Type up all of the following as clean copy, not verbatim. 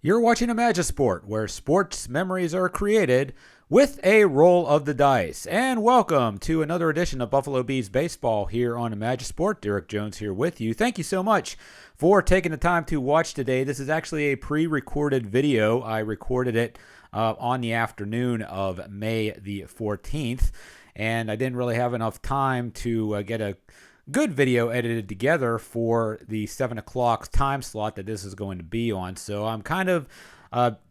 You're watching Imagisport, where sports memories are created with a roll of the dice. And welcome to another edition of Buffalo Bees Baseball here on Imagisport. Derek Jones here with you. Thank you so much for taking the time to watch today. This is actually a pre-recorded video. I recorded it on the afternoon of May the 14th, and I didn't really have enough time to get a good video edited together for the 7 o'clock time slot that this is going to be on. So I'm kind of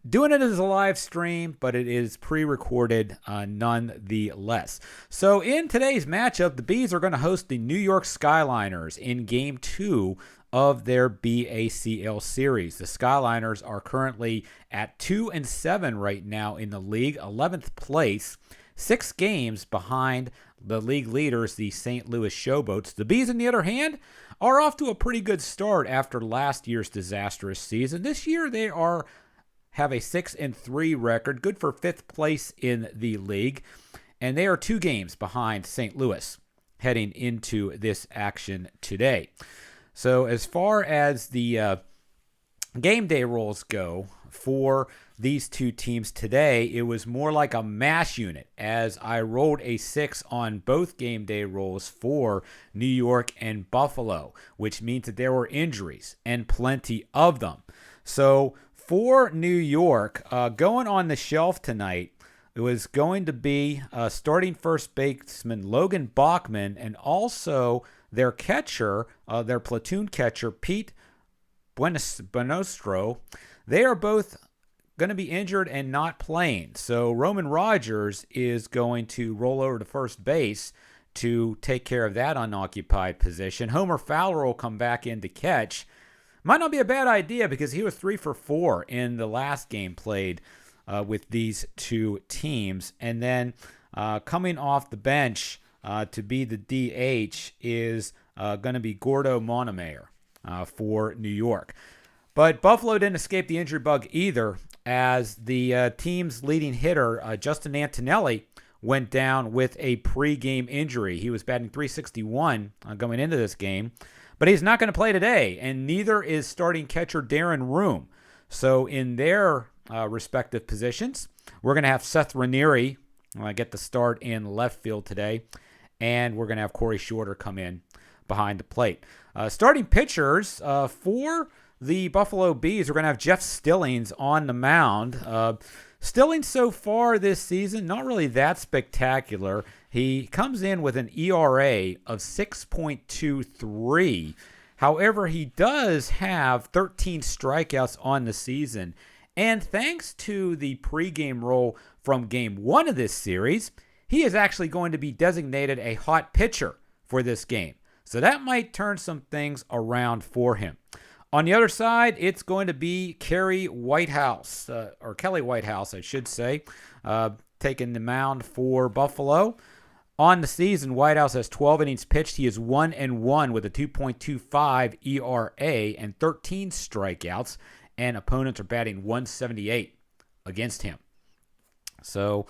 doing it as a live stream, but it is pre-recorded nonetheless. So in today's matchup, the Bees are going to host the New York Skyliners in Game 2 of their BACL series. The Skyliners are currently at 2-7 right now in the league, 11th place, 6 games behind the league leaders, the St. Louis Showboats. The Bees, on the other hand, are off to a pretty good start after last year's disastrous season. This year, they have a 6-3 record, good for 5th place in the league, and they are 2 games behind St. Louis heading into this action today. So as far as the game day rolls go for these two teams today, it was more like a mash unit, as I rolled a 6 on both game day rolls for New York and Buffalo, which means that there were injuries and plenty of them. So for New York, going on the shelf tonight, it was going to be starting first baseman Logan Bachman, and also their catcher, their platoon catcher, Pete Bonostro. They are both going to be injured and not playing. So Roman Rogers is going to roll over to first base to take care of that unoccupied position. Homer Fowler will come back in to catch. Might not be a bad idea because he was 3 for 4 in the last game played with these two teams. And then coming off the bench to be the DH is going to be Gordo Montemayor for New York. But Buffalo didn't escape the injury bug either, as the team's leading hitter, Justin Antonelli, went down with a pregame injury. He was batting .361 going into this game, but he's not going to play today, and neither is starting catcher Darren Room. So in their respective positions, we're going to have Seth Ranieri get the start in left field today, and we're going to have Corey Shorter come in behind the plate. Starting pitchers for the Buffalo Bees, we're going to have Jeff Stillings on the mound. Stillings so far this season, not really that spectacular. He comes in with an ERA of 6.23. However, he does have 13 strikeouts on the season. And thanks to the pregame roll from Game 1 of this series, he is actually going to be designated a hot pitcher for this game. So that might turn some things around for him. On the other side, it's going to be Kelly Whitehouse, I should say, taking the mound for Buffalo. On the season, Whitehouse has 12 innings pitched. He is 1-1 with a 2.25 ERA and 13 strikeouts, and opponents are batting .178 against him. So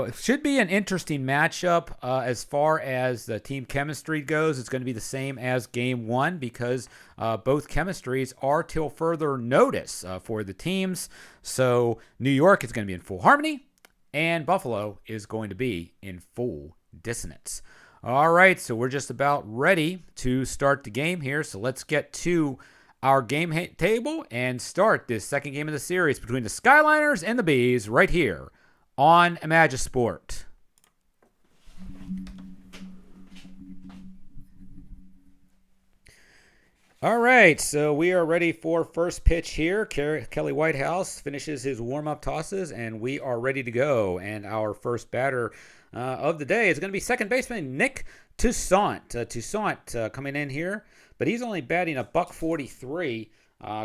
it should be an interesting matchup as far as the team chemistry goes. It's going to be the same as Game 1 because both chemistries are till further notice for the teams. So New York is going to be in full harmony, and Buffalo is going to be in full dissonance. All right, so we're just about ready to start the game here. So let's get to our game table and start this second game of the series between the Skyliners and the Bees right here on Imagisport. All right, so we are ready for first pitch here. Kelly Whitehouse finishes his warm-up tosses, and we are ready to go. And our first batter of the day is going to be second baseman Nick Toussaint. Toussaint coming in here, but he's only batting a .143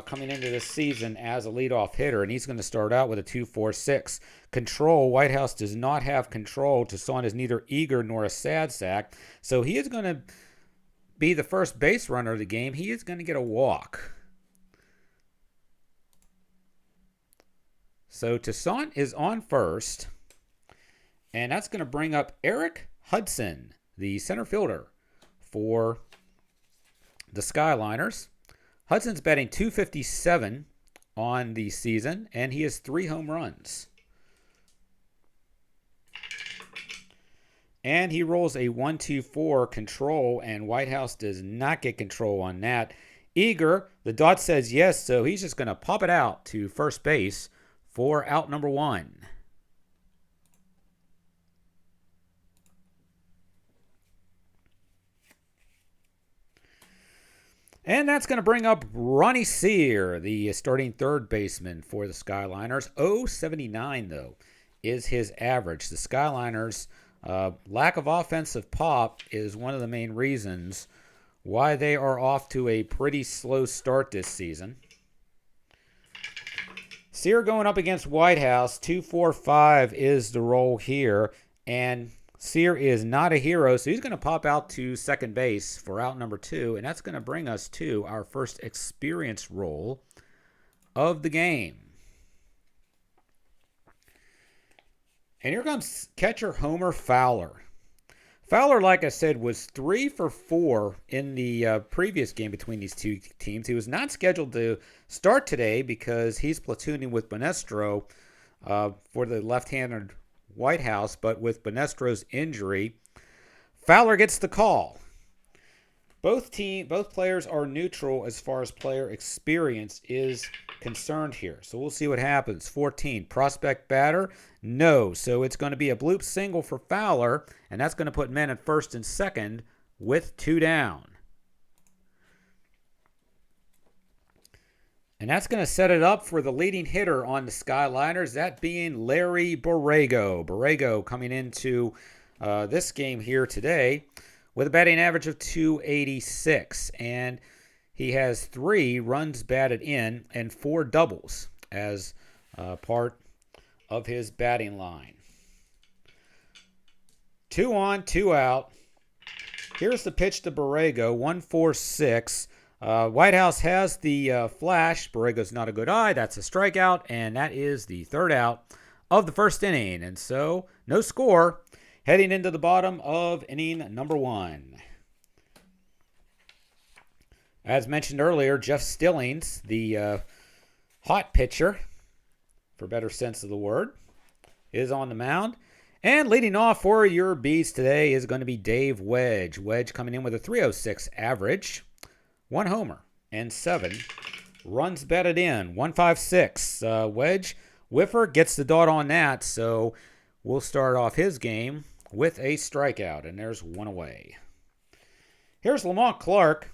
coming into this season as a leadoff hitter, and he's going to start out with a 2.46. Control, Whitehouse does not have control. Toussaint is neither eager nor a sad sack, so he is going to be the first base runner of the game. He is going to get a walk. So Toussaint is on first, and that's going to bring up Eric Hudson, the center fielder for the Skyliners. Hudson's batting .257 on the season, and he has 3 home runs. And he rolls a 1-2-4 control, and Whitehouse does not get control on that. Eager, the dot says yes, so he's just going to pop it out to first base for out number 1. And that's going to bring up Ronnie Sear, the starting third baseman for the Skyliners. 0.79, though, is his average. The Skyliners' lack of offensive pop is one of the main reasons why they are off to a pretty slow start this season. Sear going up against Whitehouse. 2-4-5 is the roll here. And Sear is not a hero, so he's going to pop out to second base for out number 2, and that's going to bring us to our first experience roll of the game. And here comes catcher Homer Fowler. Fowler, like I said, was 3 for 4 in the previous game between these two teams. He was not scheduled to start today because he's platooning with Bonestro for the left-handed Whitehouse, but with Bonestro's injury, Fowler gets the call. Both players are neutral as far as player experience is concerned here. So we'll see what happens. 14, prospect batter, no. So it's going to be a bloop single for Fowler, and that's going to put men at first and second with 2 down. And that's going to set it up for the leading hitter on the Skyliners, that being Larry Borrego. Borrego coming into this game here today with a batting average of 286. And he has 3 runs batted in and 4 doubles as part of his batting line. 2 on, 2 out. Here's the pitch to Borrego, 1-4-6. Whitehouse has the flash. Borrego's not a good eye. That's a strikeout, and that is the 3rd out of the first inning. And so, no score heading into the bottom of inning number 1. As mentioned earlier, Jeff Stillings, the hot pitcher, for better sense of the word, is on the mound. And leading off for your Bees today is going to be Dave Wedge. Wedge coming in with a 306 average. 1 homer and 7 runs batted in. 1-5-6. Wedge whiffer gets the dot on that, so we'll start off his game with a strikeout, and there's 1 away. Here's Lamont Clark,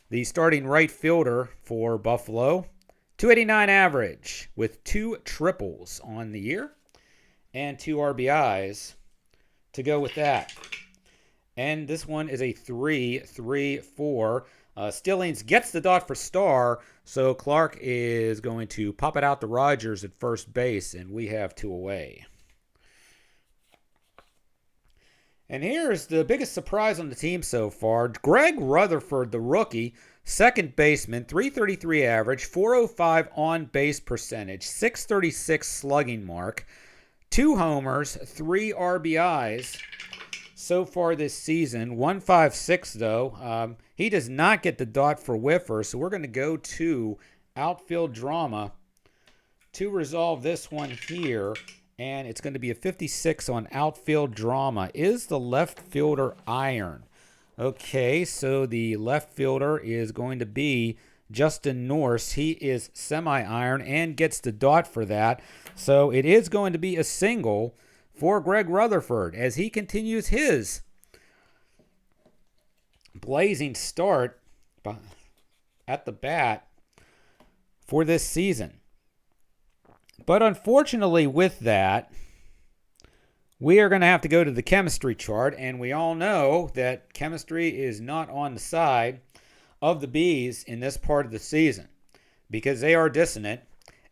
the starting right fielder for Buffalo. 289 average with 2 triples on the year and 2 RBIs to go with that. And this one is a 3-3-4. Stillings gets the dot for Starr, so Clark is going to pop it out to Rogers at first base, and we have 2 away. And here's the biggest surprise on the team so far. Greg Rutherford, the rookie, second baseman, 333 average, 405 on-base percentage, 636 slugging mark, 2 homers, 3 RBIs so far this season. 1-5-6, though. He does not get the dot for whiffer, so we're going to go to outfield drama to resolve this one here. And it's going to be a 56 on outfield drama. Is the left fielder iron? Okay, so the left fielder is going to be Justin Norse. He is semi-iron and gets the dot for that. So it is going to be a single for Greg Rutherford as he continues his blazing start at the bat for this season. But unfortunately with that, we are going to have to go to the chemistry chart, and we all know that chemistry is not on the side of the Bees in this part of the season because they are dissonant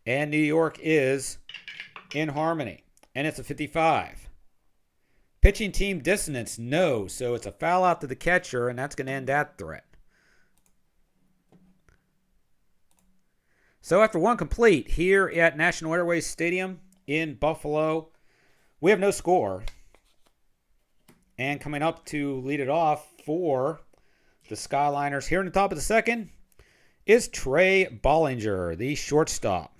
and New York is in harmony, and it's a 55. Pitching team dissonance, no, so it's a foul out to the catcher, and that's going to end that threat. So after one complete here at National Airways Stadium in Buffalo, we have no score. And coming up to lead it off for the Skyliners here in the top of the second is Trey Bollinger, the shortstop.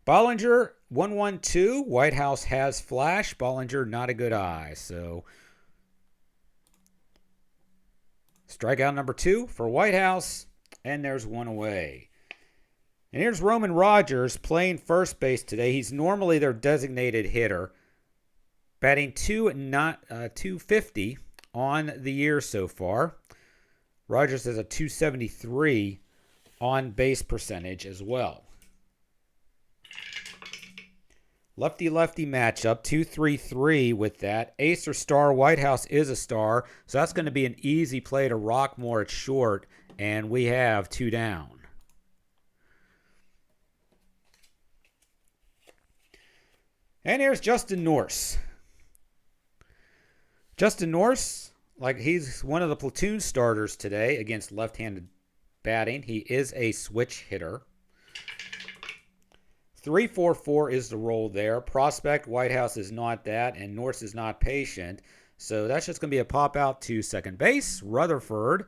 Bollinger, 1-1-2. Whitehouse has flash. Bollinger, not a good eye. So, strikeout number 2 for Whitehouse, and there's one away. And here's Roman Rogers playing first base today. He's normally their designated hitter, batting .250 on the year so far. Rogers has a .273 on base percentage as well. Lefty-lefty matchup, 2-3-3 with that. Ace or star, Whitehouse is a star, so that's going to be an easy play to Rockmore at short, and we have 2 down. And here's Justin Norse. Justin Norse, like he's one of the platoon starters today against left-handed batting. He is a switch hitter. 3-4-4 is the role there. Prospect, Whitehouse is not that, and Norse is not patient. So that's just going to be a pop out to second base. Rutherford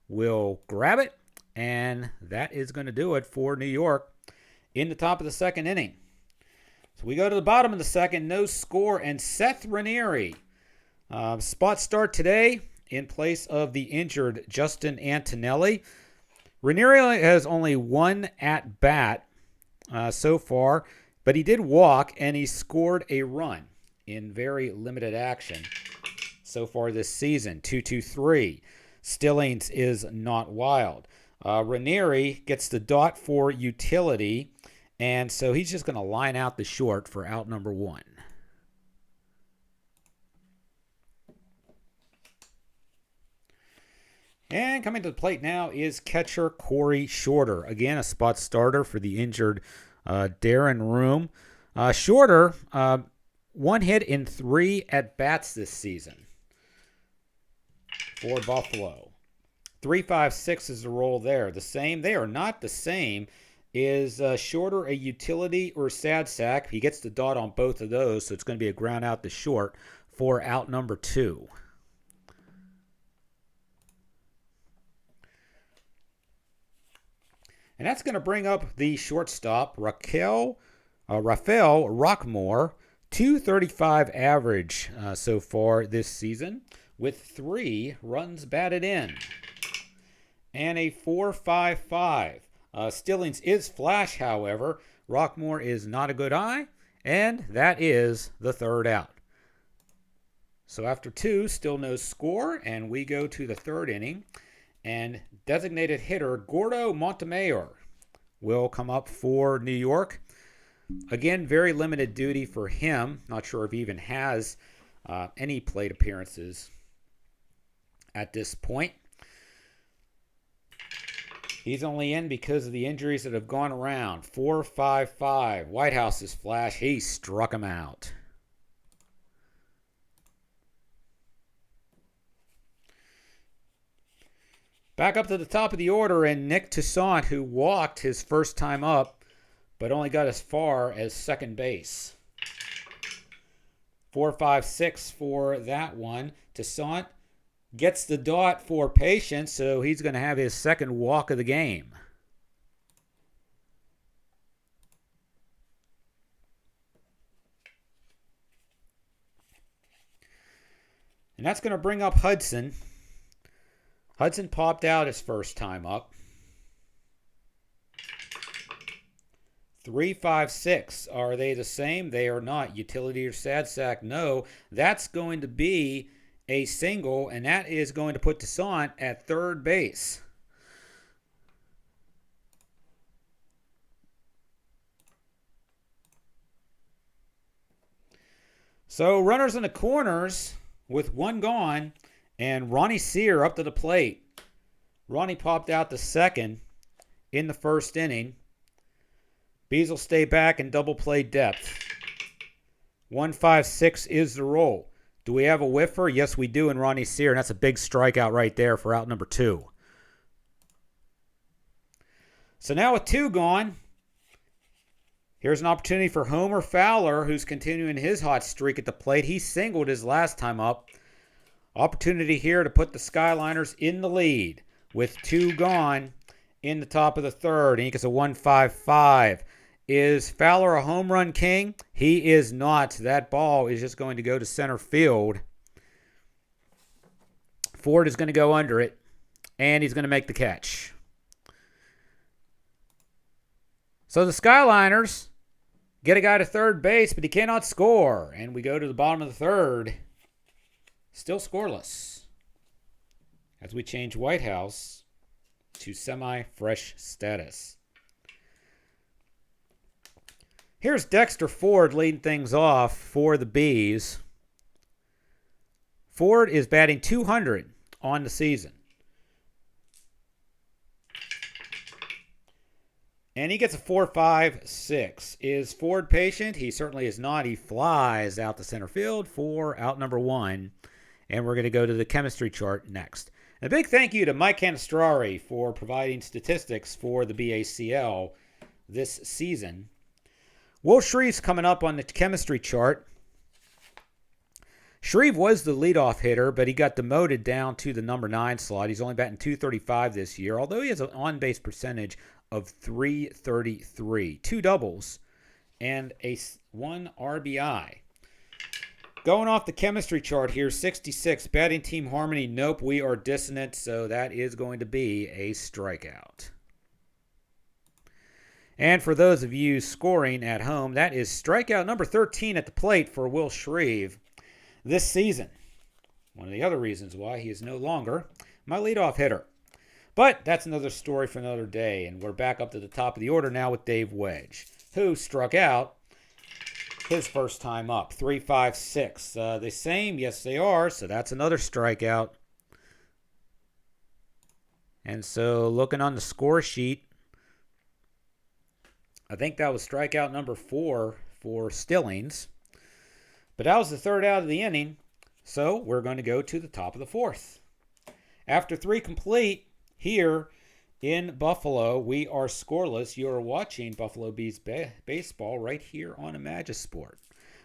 will grab it, and that is going to do it for New York in the top of the second inning. So we go to the bottom of the second, no score, and Seth Ranieri. Spot start today in place of the injured Justin Antonelli. Ranieri has only one at-bat so far, but he did walk, and he scored a run in very limited action so far this season, 2-2-3. Stillings is not wild. Ranieri gets the dot for utility, and so he's just going to line out the short for out number 1. And coming to the plate now is catcher Corey Shorter. Again, a spot starter for the injured Darren Room. Shorter, 1 hit in 3 at-bats this season for Buffalo. 3-5-6 is the role there. The same, they are not the same. Is Shorter a utility or sad sack? He gets the dot on both of those, so it's going to be a ground out to short for out number 2. And that's going to bring up the shortstop, Rafael Rockmore, 235 average so far this season, with 3 runs batted in, and a 4.55. Stillings is flash, however. Rockmore is not a good eye, and that is the third out. So after 2, still no score, and we go to the third inning. And designated hitter Gordo Montemayor will come up for New York. Again, very limited duty for him. Not sure if he even has any plate appearances at this point. He's only in because of the injuries that have gone around. 4.55. Whitehouse is flash. He struck him out. Back up to the top of the order, and Nick Toussaint, who walked his first time up, but only got as far as second base. 4.56 for that one. Toussaint gets the dot for Patience, so he's going to have his second walk of the game. And that's going to bring up Hudson. Hudson popped out his first time up. 3.56. Are they the same? They are not. Utility or sad sack? No. That's going to be a single, and that is going to put Toussaint at third base. So runners in the corners with 1 gone. And Ronnie Sear up to the plate. Ronnie popped out the second in the first inning. Bees will stay back in double play depth. 1.56 is the roll. Do we have a whiffer? Yes, we do in Ronnie Sear, and that's a big strikeout right there for out number 2. So now with 2 gone, here's an opportunity for Homer Fowler, who's continuing his hot streak at the plate. He singled his last time up. Opportunity here to put the Skyliners in the lead with 2 gone in the top of the third. And he gets a 1-5-5. Is Fowler a home run king? He is not. That ball is just going to go to center field. Ford is going to go under it, and he's going to make the catch. So the Skyliners get a guy to third base, but he cannot score. And we go to the bottom of the third. Still scoreless as we change Whitehouse to semi-fresh status. Here's Dexter Ford leading things off for the Bees. Ford is batting .200 on the season. And he gets a 4-5-6. Is Ford patient? He certainly is not. He flies out to center field for out number 1. And we're going to go to the chemistry chart next. And a big thank you to Mike Canistrari for providing statistics for the BACL this season. Will Shreve's coming up on the chemistry chart. Shreve was the leadoff hitter, but he got demoted down to the number 9 slot. He's only batting .235 this year, although he has an on-base percentage of .333. 2 doubles and 1 RBI. Going off the chemistry chart here, 66. Batting team harmony, nope, we are dissonant, so that is going to be a strikeout. And for those of you scoring at home, that is strikeout number 13 at the plate for Will Shreve this season. One of the other reasons why he is no longer my leadoff hitter. But that's another story for another day, and we're back up to the top of the order now with Dave Wedge, who struck out his first time up. 3-5-6. The same? Yes, they are. So that's another strikeout. And so looking on the score sheet, I think that was strikeout number 4 for Stillings. But that was the third out of the inning. So we're going to go to the top of the fourth. After 3 complete here in Buffalo, we are scoreless. You are watching Buffalo Bees baseball right here on Imagisport.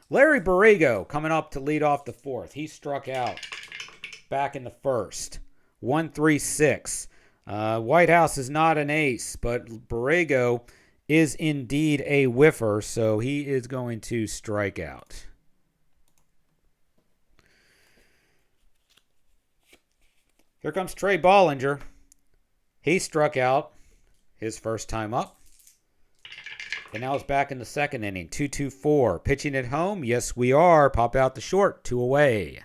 Larry Borrego coming up to lead off the fourth. He struck out back in the first. 1-3-6. Whitehouse is not an ace, but Borrego is indeed a whiffer, so he is going to strike out. Here comes Trey Bollinger. He struck out his first time up. And now it's back in the second inning. 2-2-4. Pitching at home? Yes, we are. Pop out the short. 2 away.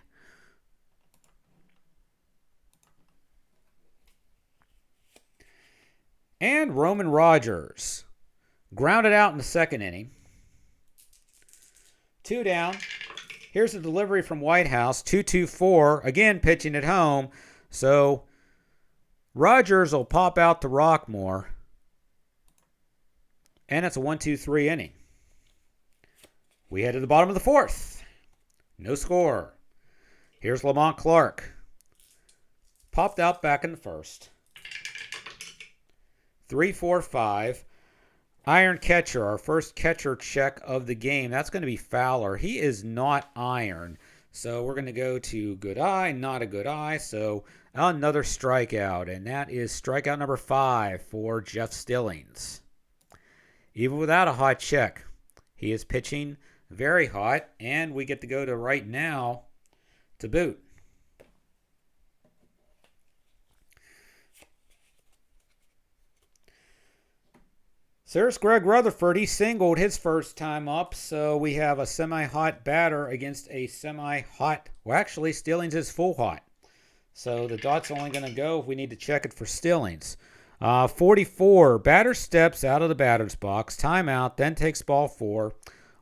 And Roman Rogers grounded out in the second inning. 2 down. Here's the delivery from Whitehouse. 2-2-4. Again, pitching at home. So Rogers will pop out to Rockmore. And it's a 1-2-3 inning. We head to the bottom of the fourth. No score. Here's Lamont Clark. Popped out back in the first. 3-4-5. Iron catcher, our first catcher check of the game. That's going to be Fowler. He is not iron. So we're going to go to good eye, not a good eye. So another strikeout. And that is strikeout number 5 for Jeff Stillings. Even without a hot check, he is pitching very hot. And we get to go to right now to boot. So there's Greg Rutherford. He singled his first time up. So we have a semi-hot batter against a semi-hot. Well, actually, Stillings is full hot. So the dot's only going to go if we need to check it for Stillings. 44. Batter steps out of the batter's box. Timeout. Then takes ball 4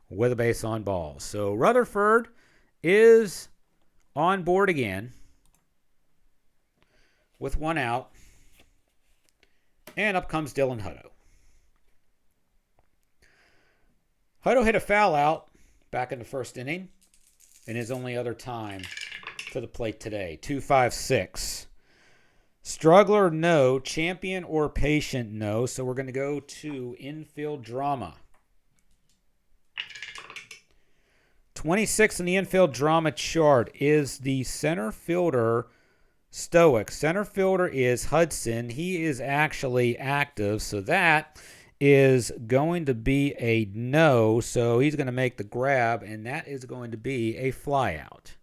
with a base on balls. So Rutherford is on board again with 1 out. And up comes Dylan Hutto. Hutto hit a foul out back in the first inning in his only other time to the plate today. 2-5-6. Struggler, no. Champion or patient, no. So we're going to go to infield drama. 26 in the infield drama chart is the center fielder Stoic. Center fielder is Hudson. He is actually active, so that is going to be a no. So he's going to make the grab, and that is going to be a flyout.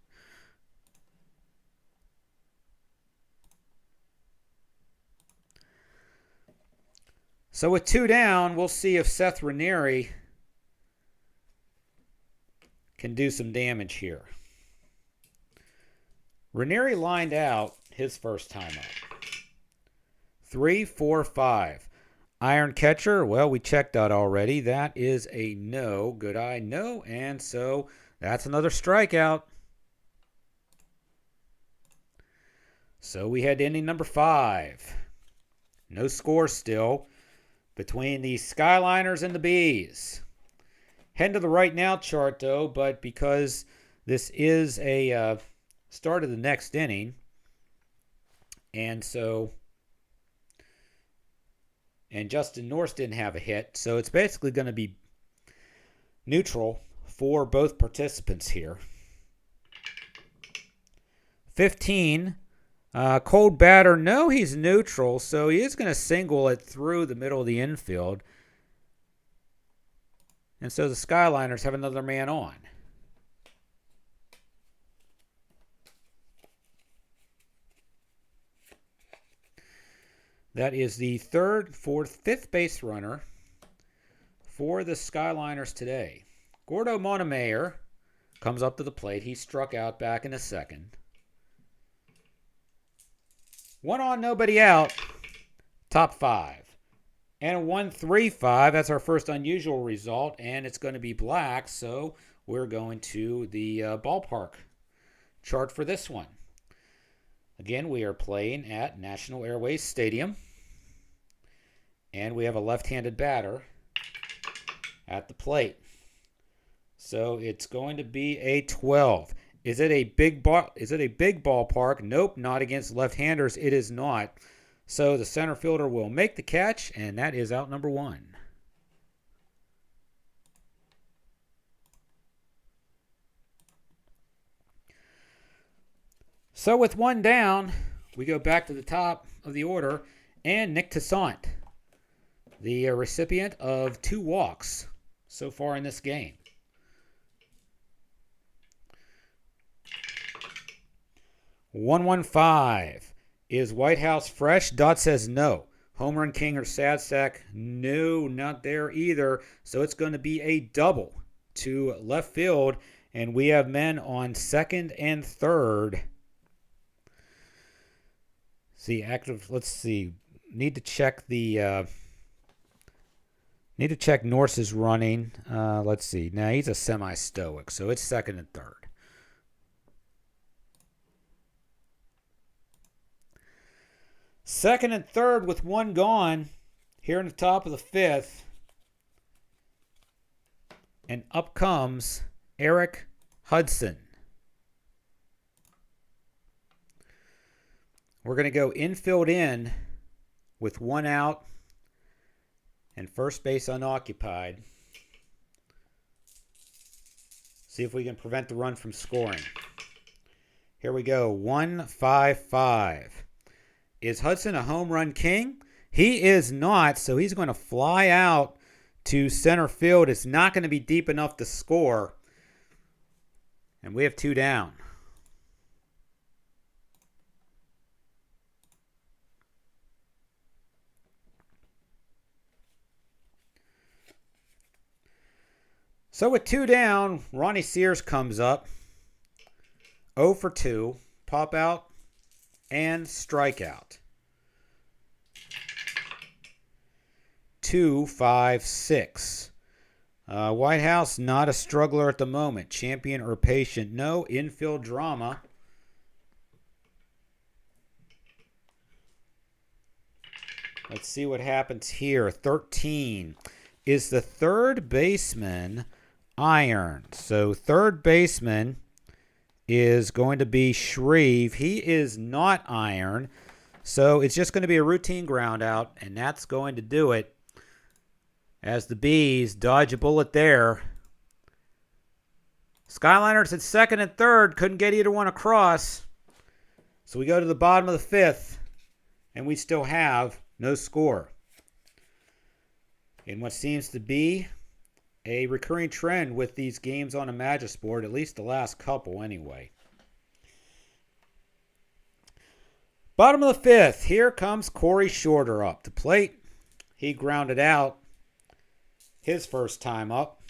So with 2 down, we'll see if Seth Ranieri can do some damage here. Ranieri lined out his first time up. 3, 4, 5. Iron catcher, well, we checked that already. That is a no. Good eye, no. And so that's another strikeout. So we head to inning number 5. No score still between the Skyliners and the Bees. Heading to the right now chart, though, but because this is a start of the next inning, and Justin Norris didn't have a hit, so it's basically going to be neutral for both participants here. 15. Cold batter, no, he's neutral, so he is going to single it through the middle of the infield. And so the Skyliners have another man on. That is the third, fourth, fifth base runner for the Skyliners today. Gordo Montemayor comes up to the plate. He struck out back in the second. 1 on, nobody out. Top 5. And 1-3-5. That's our first unusual result, and it's going to be black, so we're going to the ballpark chart for this one. Again, we are playing at National Airways Stadium, and we have a left-handed batter at the plate. So it's going to be a 12. Is it a big ballpark? Nope, not against left-handers. It is not. So the center fielder will make the catch, and that is out number 1. So with 1 down, we go back to the top of the order, and Nick Toussaint, the recipient of 2 walks so far in this game. $115. Is Whitehouse fresh? Dot says no. Home Run King or Sad Sack? No, not there either. So it's going to be a double to left field, and we have men on second and third. See, active. Let's see. Need to check Norse's running. Let's see. Now he's a semi-stoic, so it's second and third. Second and third with 1 gone here in the top of the 5th. And up comes Eric Hudson. We're going to go infield in with 1 out and first base unoccupied. See if we can prevent the run from scoring. Here we go. 1-5-5. Is Hudson a home run king? He is not, so he's going to fly out to center field. It's not going to be deep enough to score. And we have 2 down. So with 2 down, Ronnie Sears comes up. 0 for 2. Pop out and strikeout. 2-5-6. Whitehouse, not a struggler at the moment. Champion or patient? No. Infield drama. Let's see what happens here. 13. Is the third baseman iron? So third baseman is going to be Shreve. He is not iron. So it's just going to be a routine ground out, and that's going to do it as the Bees dodge a bullet there. Skyliners at second and third. Couldn't get either one across. So we go to the bottom of the fifth, and we still have no score. In what seems to be a recurring trend with these games on a Magisport, at least the last couple anyway. Bottom of the fifth, here comes Corey Shorter up to plate. He grounded out his first time up.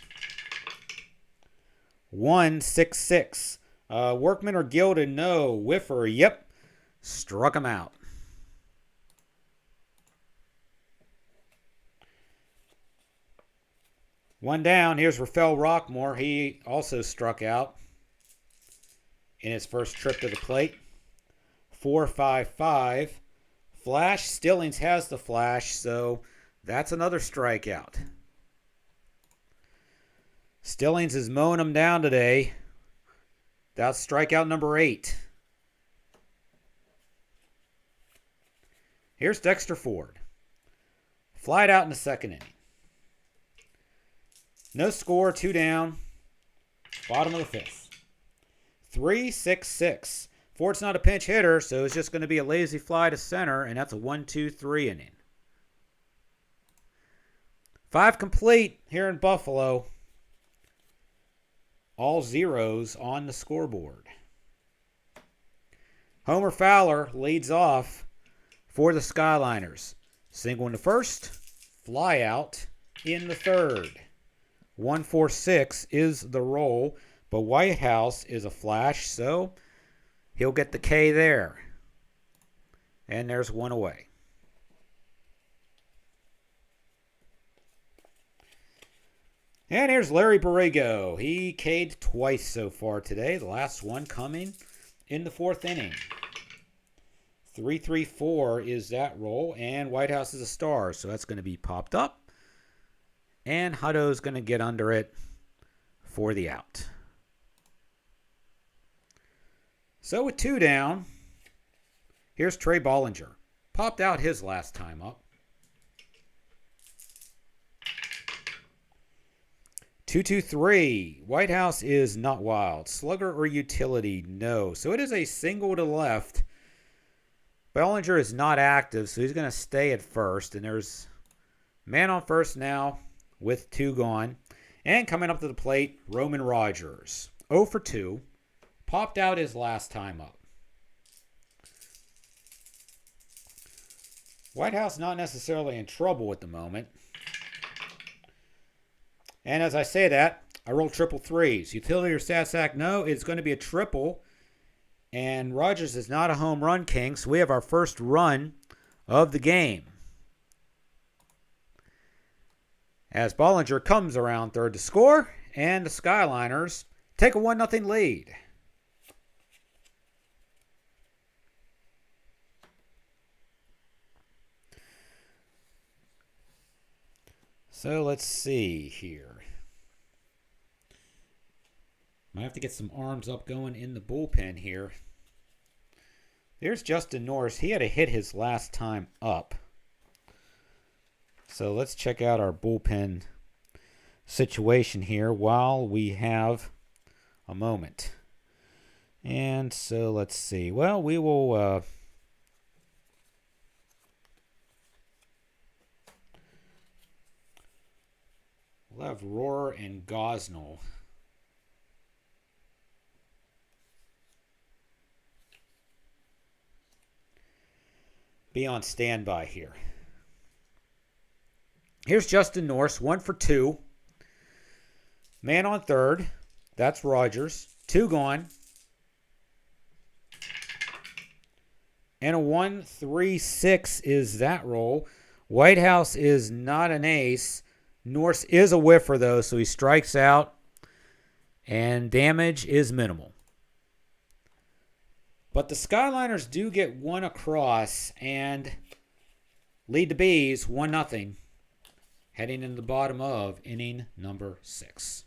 1-6-6. Workman or Gilded? No. Whiffer? Yep. Struck him out. One down. Here's Rafael Rockmore. He also struck out in his first trip to the plate. 4-5-5. Flash. Stillings has the flash, so that's another strikeout. Stillings is mowing them down today. That's strikeout number 8. Here's Dexter Ford. Flied out in the second inning. No score, 2 down. Bottom of the fifth. 3-6-6. Ford's not a pinch hitter, so it's just going to be a lazy fly to center, and that's a 1-2-3 inning. 5 complete here in Buffalo. All zeros on the scoreboard. Homer Fowler leads off for the Skyliners. Single in the first, fly out in the third. 1-4-6 is the roll, but Whitehouse is a flash, so he'll get the K there. And there's one away. And here's Larry Borrego. He K'd twice so far today. The last one coming in the fourth inning. 3-3-4 is that roll. And Whitehouse is a star, so that's going to be popped up. And Hutto's going to get under it for the out. So with 2 down, here's Trey Bollinger. Popped out his last time up. 2-2-3. Whitehouse is not wild. Slugger or utility? No. So it is a single to left. Bollinger is not active, so he's going to stay at first. And there's man on first now with 2 gone. And coming up to the plate, Roman Rogers. 0 for 2. Popped out his last time up. Whitehouse not necessarily in trouble at the moment. And as I say that, I roll triple threes. Utility or stat sack? No, it's going to be a triple. And Rogers is not a home run king, so we have our first run of the game. As Bollinger comes around third to score, and the Skyliners take a 1-0 lead. So let's see here. Might have to get some arms up going in the bullpen here. There's Justin Norris. He had to hit his last time up. So let's check out our bullpen situation here while we have a moment. And so let's see. Well, we will... we'll have Rohr and Gosnell. Be on standby here. Here's Justin Norris, 1 for 2. Man on third. That's Rogers. 2 gone. And a 1-3-6 is that roll. Whitehouse is not an ace. Norris is a whiffer, though, so he strikes out. And damage is minimal. But the Skyliners do get 1 across and lead the Bees 1-0. Heading in the bottom of inning number 6.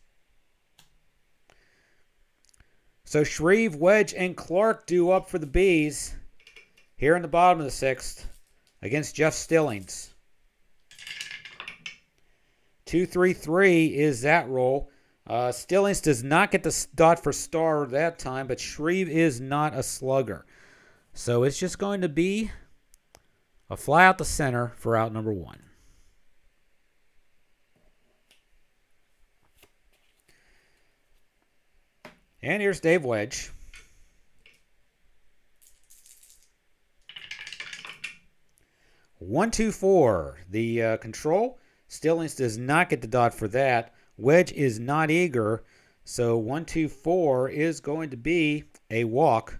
So Shreve, Wedge, and Clark do up for the Bees here in the bottom of the 6th against Jeff Stillings. 2-3-3 is that roll. Stillings does not get the dot for star that time, but Shreve is not a slugger. So it's just going to be a fly out the center for out number 1. And here's Dave Wedge. One, 2, 4. The control. Stillings does not get the dot for that. Wedge is not eager. So 1, 2, 4 is going to be a walk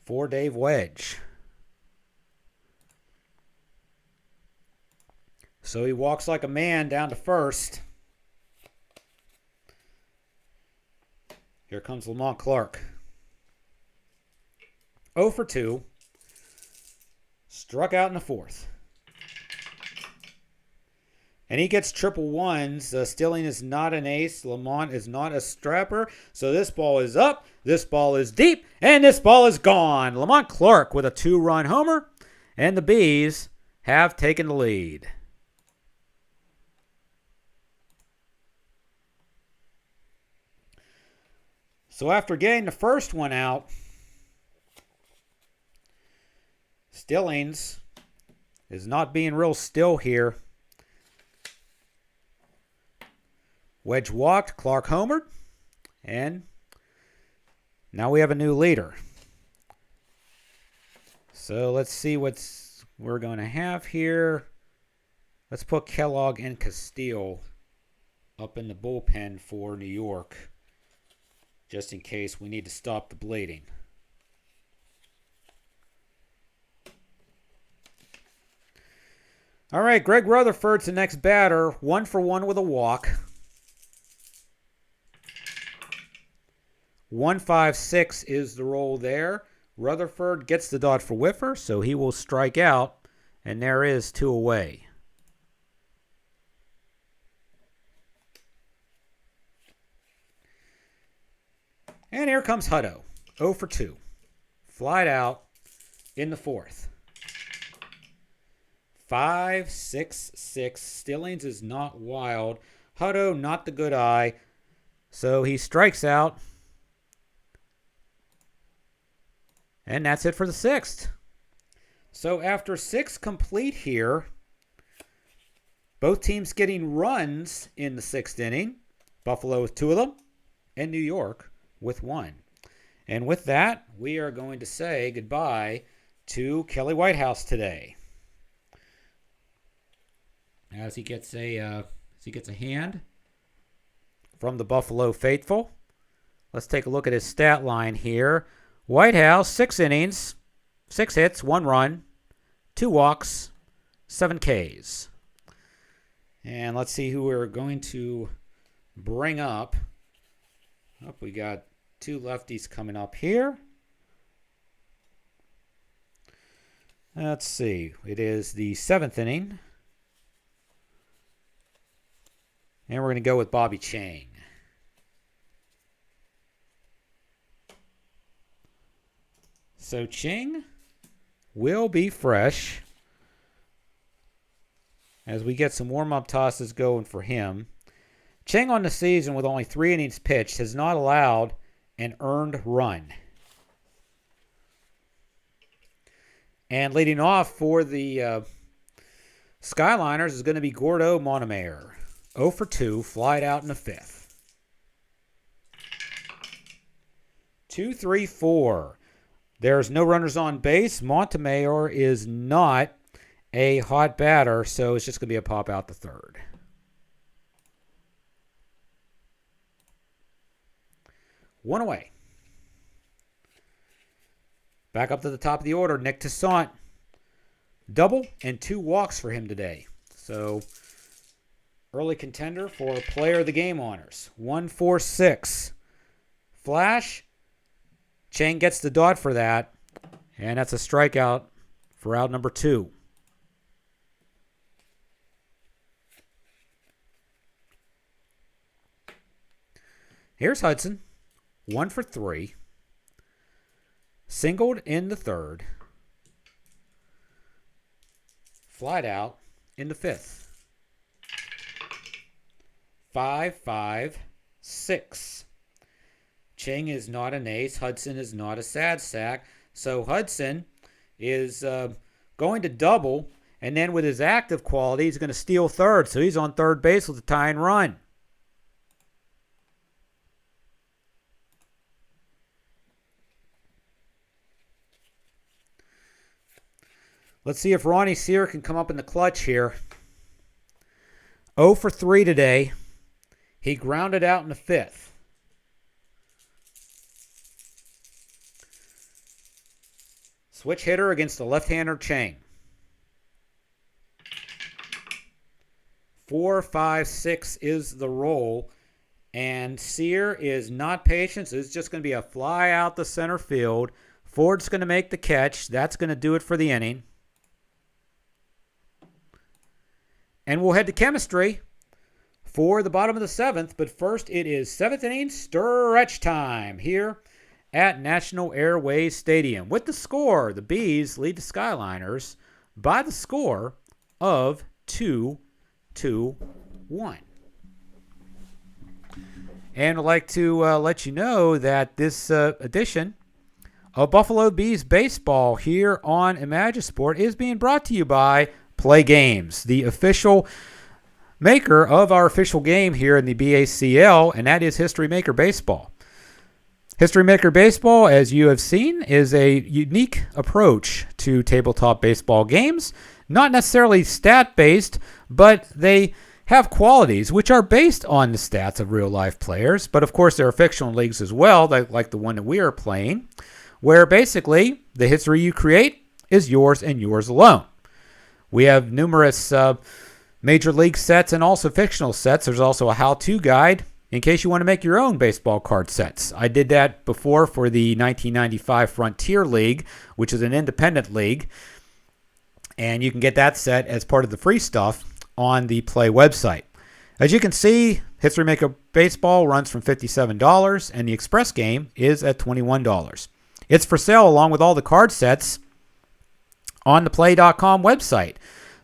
for Dave Wedge. So he walks like a man down to first. Here comes Lamont Clark. 0 for 2. Struck out in the 4th. And he gets triple ones. Stilling is not an ace. Lamont is not a strapper. So this ball is up. This ball is deep. And this ball is gone. Lamont Clark with a 2-run homer. And the Bees have taken the lead. So after getting the first one out, Stillings is not being real still here. Wedge walked, Clark homered, and now we have a new leader. So let's see what we're going to have here. Let's put Kellogg and Castile up in the bullpen for New York, just in case we need to stop the bleeding. All right, Greg Rutherford's the next batter. 1 for 1 with a walk. 1-5-6 is the roll there. Rutherford gets the dot for whiffer, so he will strike out, and there is 2 away. And here comes Hutto. 0 for 2. Flied out in the 4th. 5-6-6. Stillings is not wild. Hutto not the good eye. So he strikes out. And that's it for the 6th. So after 6 complete here, both teams getting runs in the 6th inning. Buffalo with 2 of them, and New York with 1. And with that, we are going to say goodbye to Kelly Whitehouse today. As he gets a hand from the Buffalo faithful. Let's take a look at his stat line here. Whitehouse, 6 innings, 6 hits, 1 run, 2 walks, 7 Ks. And let's see who we're going to bring up. Oh, we got 2 lefties coming up here. Let's see. It is the 7th inning. And we're going to go with Bobby Chang. So Chang will be fresh as we get some warm-up tosses going for him. Chang on the season with only 3 innings pitched has not allowed an earned run. And leading off for the Skyliners is going to be Gordo Montemayor. 0 for 2, flied out in the 5th. 2-3-4. There's no runners on base. Montemayor is not a hot batter, so it's just going to be a pop out the 3rd. One away. Back up to the top of the order, Nick Toussaint. Double and 2 walks for him today. So early contender for player of the game honors. 1-4-6. Flash. Chang gets the dot for that. And that's a strikeout for out number 2. Here's Hudson. 1 for 3. Singled in the 3rd. Flied out in the 5th. 5-5-6. 6. Ching is not an ace. Hudson is not a sad sack. So Hudson is going to double, and then with his active quality, he's going to steal third. So he's on third base with a tying run. Let's see if Ronnie Sear can come up in the clutch here. 0 for 3 today. He grounded out in the 5th. Switch hitter against the left-hander Chang. 4, 5, 6 is the roll. And Sear is not patient, so it's just going to be a fly out the center field. Ford's going to make the catch. That's going to do it for the inning. And we'll head to chemistry for the bottom of the 7th. But first, it is 7th inning stretch time here at National Airways Stadium. With the score, the Bees lead the Skyliners by the score of 2-1. And I'd like to let you know that this edition of Buffalo Bees Baseball here on Imagisport is being brought to you by PLAAY Games, the official maker of our official game here in the BACL, and that is History Maker Baseball. History Maker Baseball, as you have seen, is a unique approach to tabletop baseball games. Not necessarily stat-based, but they have qualities which are based on the stats of real-life players. But, of course, there are fictional leagues as well, like the one that we are playing, where basically the history you create is yours and yours alone. We have numerous major league sets and also fictional sets. There's also a how-to guide in case you want to make your own baseball card sets. I did that before for the 1995 Frontier League, which is an independent league. And you can get that set as part of the free stuff on the PLAAY website. As you can see, History Maker Baseball runs from $57, and the Express game is at $21. It's for sale along with all the card sets on the PLAAY.com website.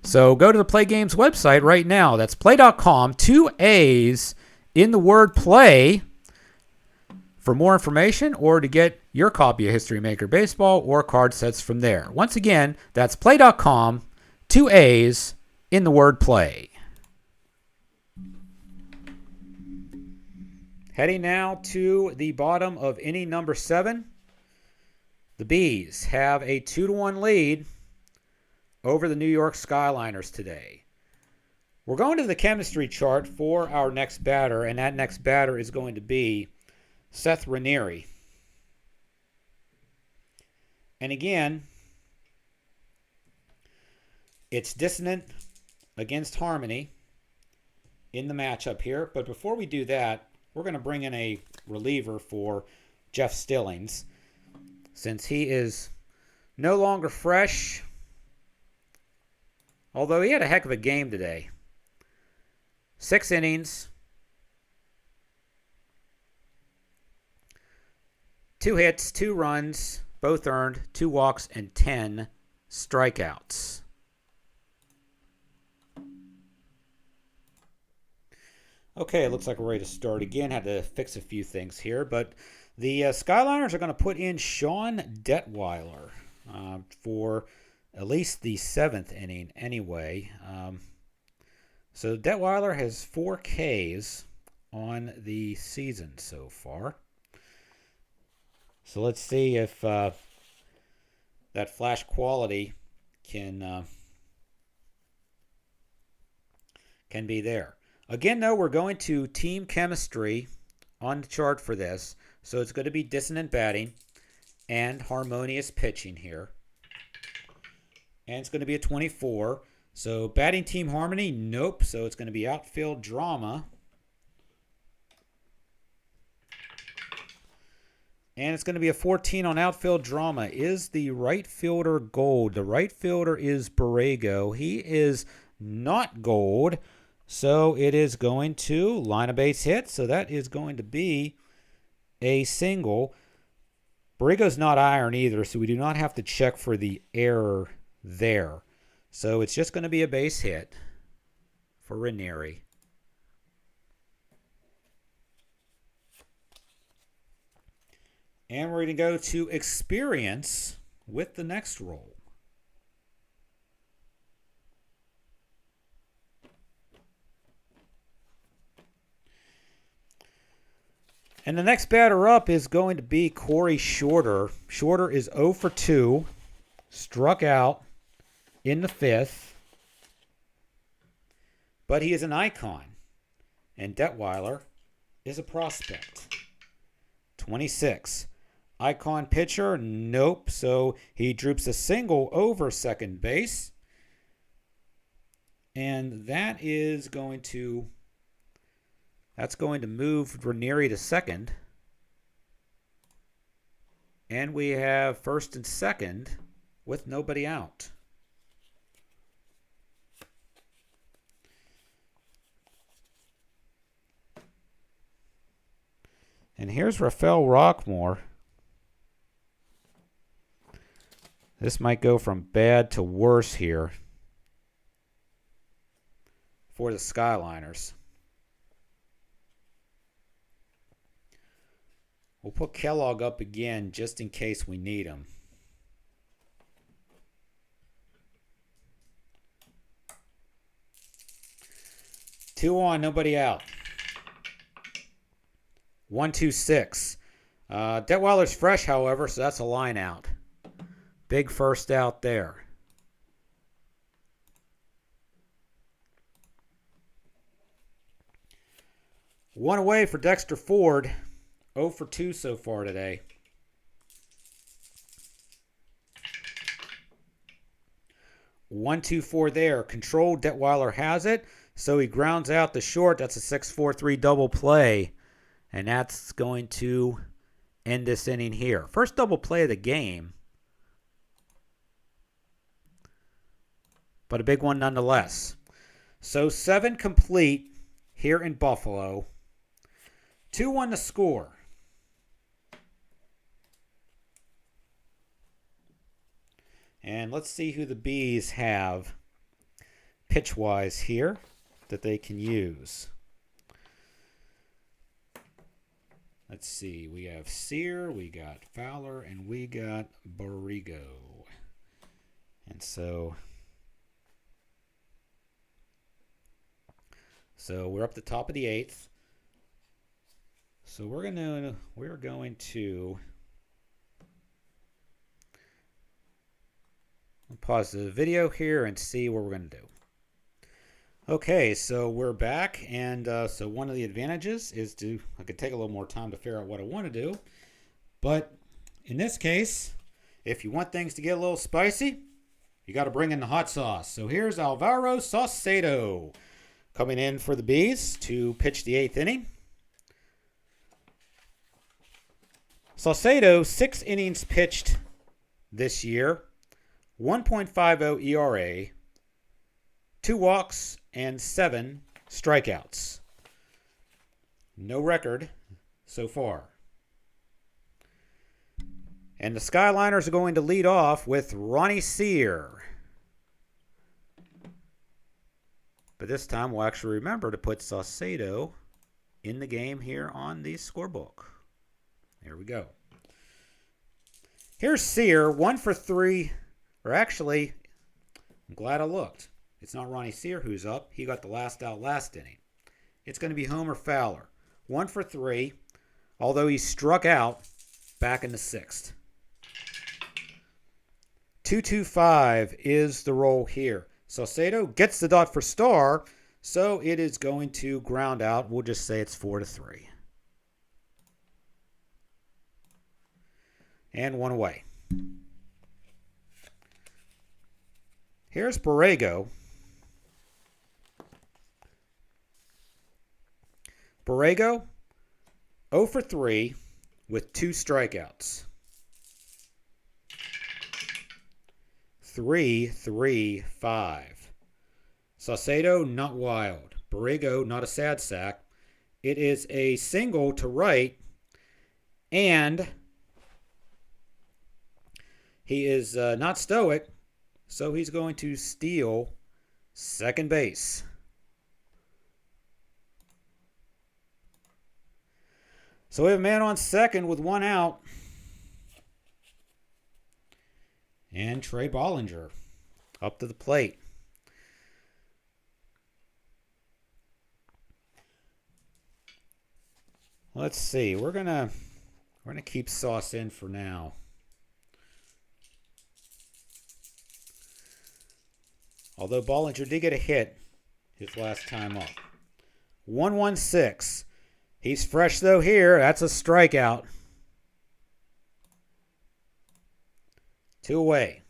So go to the PLAAY Games website right now. That's PLAAY.com, 2 A's in the word PLAAY, for more information or to get your copy of History Maker Baseball or card sets from there. Once again, that's PLAAY.com, 2 A's in the word PLAAY. Heading now to the bottom of inning number 7. The Bees have a 2-1 lead over the New York Skyliners today. We're going to the chemistry chart for our next batter, and that next batter is going to be Seth Ranieri. And again, it's dissonant against harmony in the matchup here. But before we do that, we're going to bring in a reliever for Jeff Stillings, since he is no longer fresh, although he had a heck of a game today. 6 innings, 2 hits, 2 runs, both earned, 2 walks, and 10 strikeouts. Okay, it looks like we're ready to start again. Had to fix a few things here, but the Skyliners are going to put in Sean Detweiler for at least the 7th inning anyway. So Detweiler has 4 Ks on the season so far. So let's see if that flash quality can be there. Again, though, we're going to team chemistry on the chart for this. So it's going to be dissonant batting and harmonious pitching here. And it's going to be a 24. So batting team harmony, nope. So it's going to be outfield drama. And it's going to be a 14 on outfield drama. Is the right fielder gold? The right fielder is Borrego. He is not gold. So it is going to line a base hit. So that is going to be a single. Borrego's not iron either, so we do not have to check for the error there. So it's just going to be a base hit for Ranieri. And we're going to go to experience with the next roll. And the next batter up is going to be Corey Shorter. Shorter is 0 for 2, struck out in the 5th, but he is an icon, and Detweiler is a prospect. 26. Icon pitcher, nope, so he droops a single over second base, and that's going to move Ranieri to second. And we have first and second with nobody out. And here's Rafael Rockmore. This might go from bad to worse here for the Skyliners. We'll put Kellogg up again just in case we need him. Two on, nobody out. 1-2-6. Detweiler's fresh, however, so that's a line out. Big first out there. One away for Dexter Ford. 0 for 2 so far today. One, 2, 4 there. Control, Detweiler has it. So he grounds out the short. That's a 6-4-3 double play. And that's going to end this inning here. First double play of the game. But a big one nonetheless. So 7 complete here in Buffalo. 2-1 to score. And let's see who the Bees have pitch-wise here that they can use. Let's see. We have Sear, we got Fowler, and we got Borrego. And so we're up the top of the 8th. So we're going to pause the video here and see what we're going to do. Okay, so we're back, and so one of the advantages is I could take a little more time to figure out what I want to do. But in this case, if you want things to get a little spicy, you got to bring in the hot sauce. So here's Alvaro Saucedo coming in for the Bees to pitch the 8th inning. Saucedo, 6 innings pitched this year, 1.50 ERA, 2 walks, and 7 strikeouts. No record so far. And the Skyliners are going to lead off with Ronnie Sear. But this time we'll actually remember to put Saucedo in the game here on the scorebook. Here we go. Here's Sear, 1 for 3. Or actually, I'm glad I looked. It's not Ronnie Sear who's up. He got the last out last inning. It's going to be Homer Fowler. 1 for 3, although he struck out back in the 6th. 2-2-5 is the roll here. Saucedo gets the dot for Star, so it is going to ground out. We'll just say it's 4-3. And 1 away. Here's Borrego. Borrego, 0 for 3 with 2 strikeouts. 3-3-5. Saucedo, not wild. Borrego, not a sad sack. It is a single to right, and he is not stoic, so he's going to steal second base. So we have a man on second with 1 out. And Trey Bollinger up to the plate. Let's see. We're gonna keep Sauce in for now. Although Bollinger did get a hit his last time up. 1-1-6. He's fresh though here. That's a strikeout. 2 away.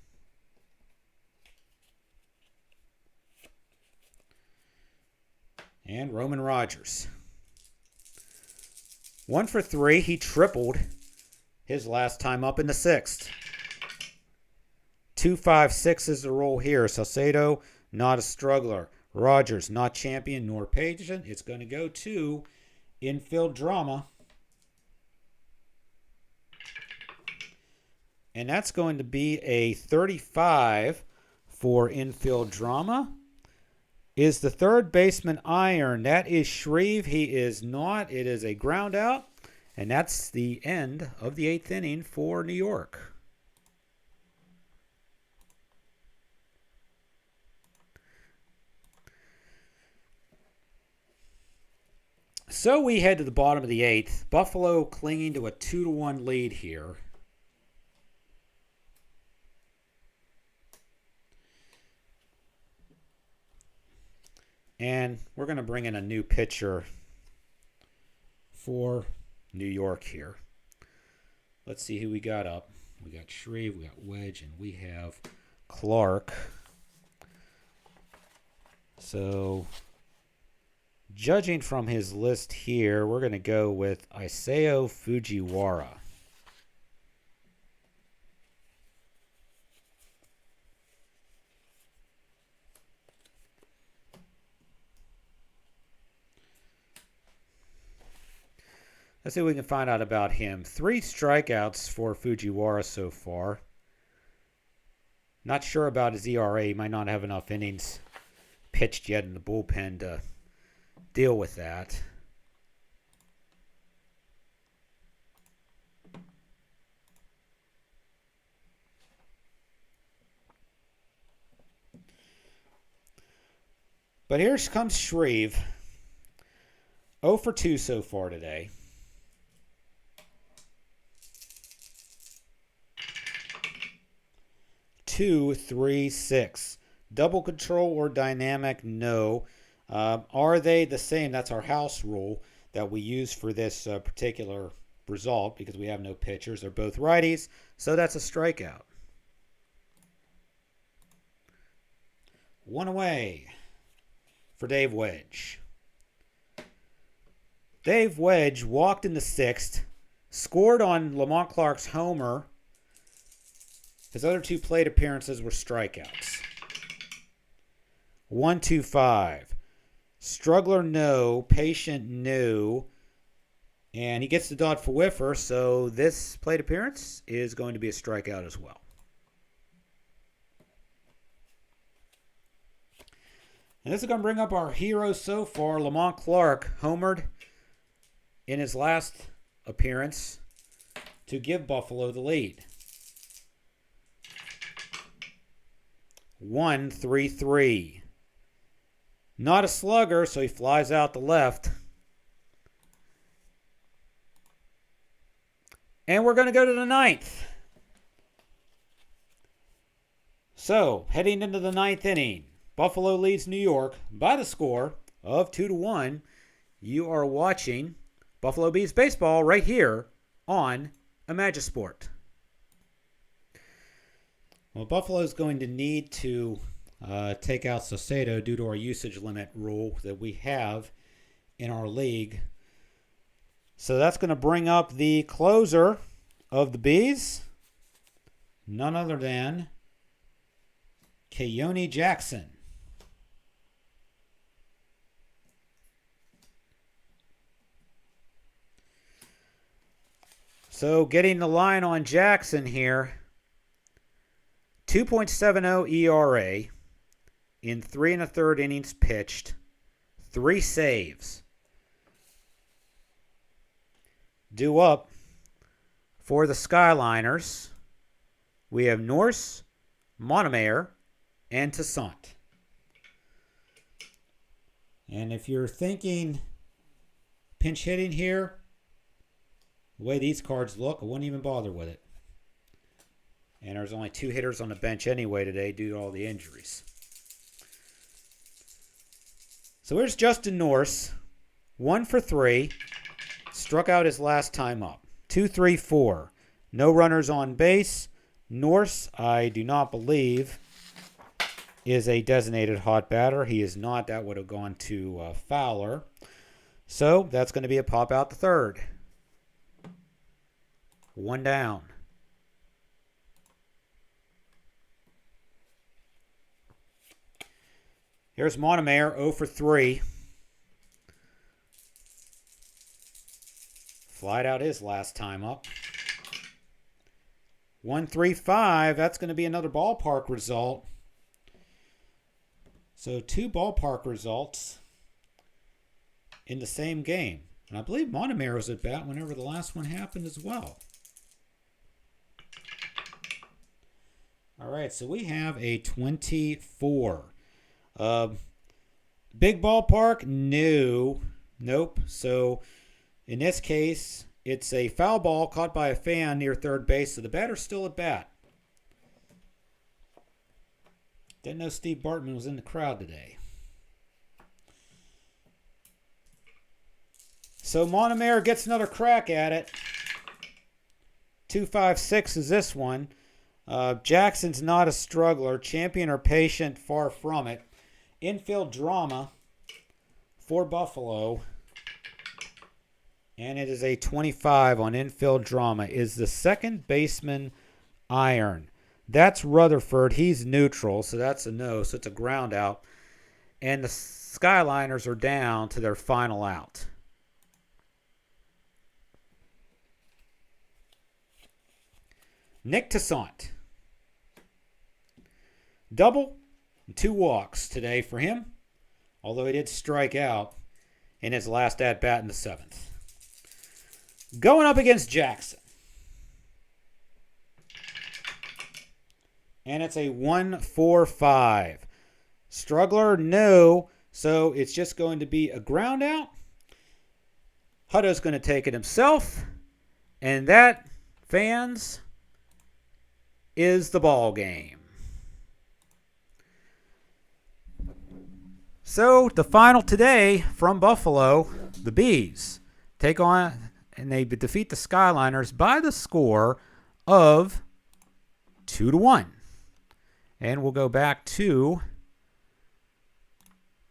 And Roman Rogers. 1 for 3. He tripled his last time up in the 6th. 2-5-6 is the roll here. Salcedo, not a struggler. Rogers, not champion nor patient. It's going to go to infield drama. And that's going to be a 35 for infield drama. Is the third baseman iron? That is Shreve. He is not. It is a ground out. And that's the end of the 8th inning for New York. So we head to the bottom of the 8th. Buffalo clinging to a 2-1 lead here. And we're going to bring in a new pitcher for New York here. Let's see who we got up. We got Shreve, we got Wedge, and we have Clark. So, judging from his list here, we're going to go with Isao Fujiwara. Let's see what we can find out about him. 3 strikeouts for Fujiwara so far. Not sure about his ERA. He might not have enough innings pitched yet in the bullpen to deal with that. But here comes Shreve. 0 for 2 so far today. 2-3-6. Double control or dynamic? No. Are they the same? That's our house rule that we use for this particular result because we have no pitchers. They're both righties, so that's a strikeout. 1 away for Dave Wedge. Dave Wedge walked in the 6th, scored on Lamont Clark's homer. His other 2 plate appearances were strikeouts. 1-2-5. Struggler, no. Patient, no. And he gets the dot for whiffer, so this plate appearance is going to be a strikeout as well. And this is going to bring up our hero so far, Lamont Clark, homered in his last appearance to give Buffalo the lead. 1-3-3. Not a slugger, so he flies out the left. And we're going to go to the 9th. So, heading into the 9th inning, Buffalo leads New York by the score of 2-1. You are watching Buffalo Bees baseball right here on Imagisport. Well, Buffalo is going to need to take out Saucedo due to our usage limit rule that we have in our league. So that's going to bring up the closer of the Bees, none other than Keone Jackson. So getting the line on Jackson here, 2.70 ERA in 3 1/3 innings pitched, 3 saves. Due up for the Skyliners, we have Norse, Montemayor, and Toussaint. And if you're thinking pinch hitting here, the way these cards look, I wouldn't even bother with it. And there's only 2 hitters on the bench anyway today due to all the injuries. So here's Justin Norse, 1 for 3, struck out his last time up. 2-3-4, no runners on base. Norse, I do not believe, is a designated hot batter. He is not. That would have gone to Fowler. So that's going to be a pop out the third. 1 down. Here's Montemayor, 0 for 3. Flied out his last time up. 1-3-5. That's going to be another ballpark result. So 2 ballpark results in the same game. And I believe Montemayor was at bat whenever the last one happened as well. All right, so we have a 24. Big ballpark? No. Nope. So in this case, it's a foul ball caught by a fan near third base, so the batter's still at bat. Didn't know Steve Bartman was in the crowd today. So Montemayor gets another crack at it. 2-5-6 is this one. Jackson's not a struggler. Champion or patient, far from it. Infield drama for Buffalo. And it is a 25 on infield drama. Is the second baseman iron? That's Rutherford. He's neutral, so that's a no. So it's a ground out. And the Skyliners are down to their final out. Nick Toussaint. Double and 2 walks today for him, although he did strike out in his last at-bat in the 7th. Going up against Jackson. And it's a 1-4-5. Struggler, no. So it's just going to be a ground out. Hutto's going to take it himself. And that, fans, is the ball game. So the final today from Buffalo, the Bees take on, and they defeat the Skyliners by the score of 2-1. And we'll go back to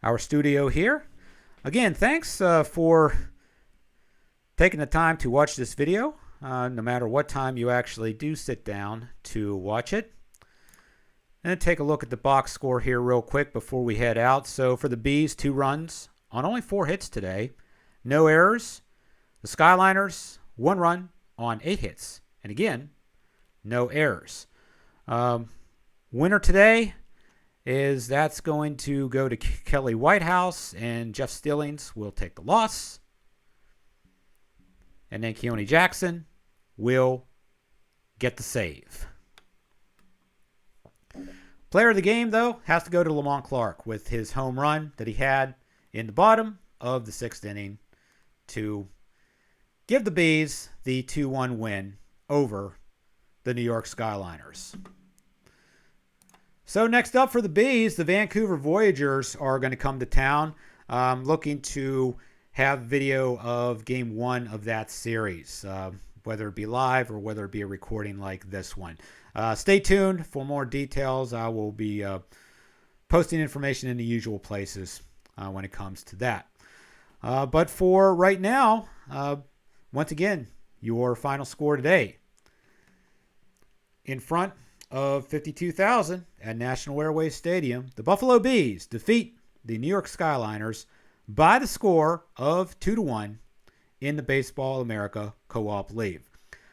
our studio here. Again, thanks for taking the time to watch this video, no matter what time you actually do sit down to watch it. And take a look at the box score here real quick before we head out. So for the Bees, 2 runs on only 4 hits today. No errors. The Skyliners, 1 run on 8 hits. And again, no errors. Winner today is that's going to go to Kelly Whitehouse, and Jeff Stillings will take the loss. And then Keone Jackson will get the save. Player of the game, though, has to go to Lamont Clark with his home run that he had in the bottom of the 6th inning to give the Bees the 2-1 win over the New York Skyliners. So next up for the Bees, the Vancouver Voyagers are going to come to town, looking to have video of Game 1 of that series, whether it be live or whether it be a recording like this one. Stay tuned for more details. I will be posting information in the usual places when it comes to that. But for right now, once again, your final score today. In front of 52,000 at National Airways Stadium, the Buffalo Bees defeat the New York Skyliners by the score of 2-1 in the Baseball America Co-op League.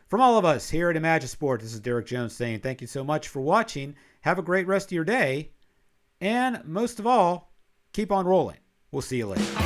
From all of us here at Imagine Sport, this is Derek Jones saying thank you so much for watching. Have a great rest of your day. And most of all, keep on rolling. We'll see you later.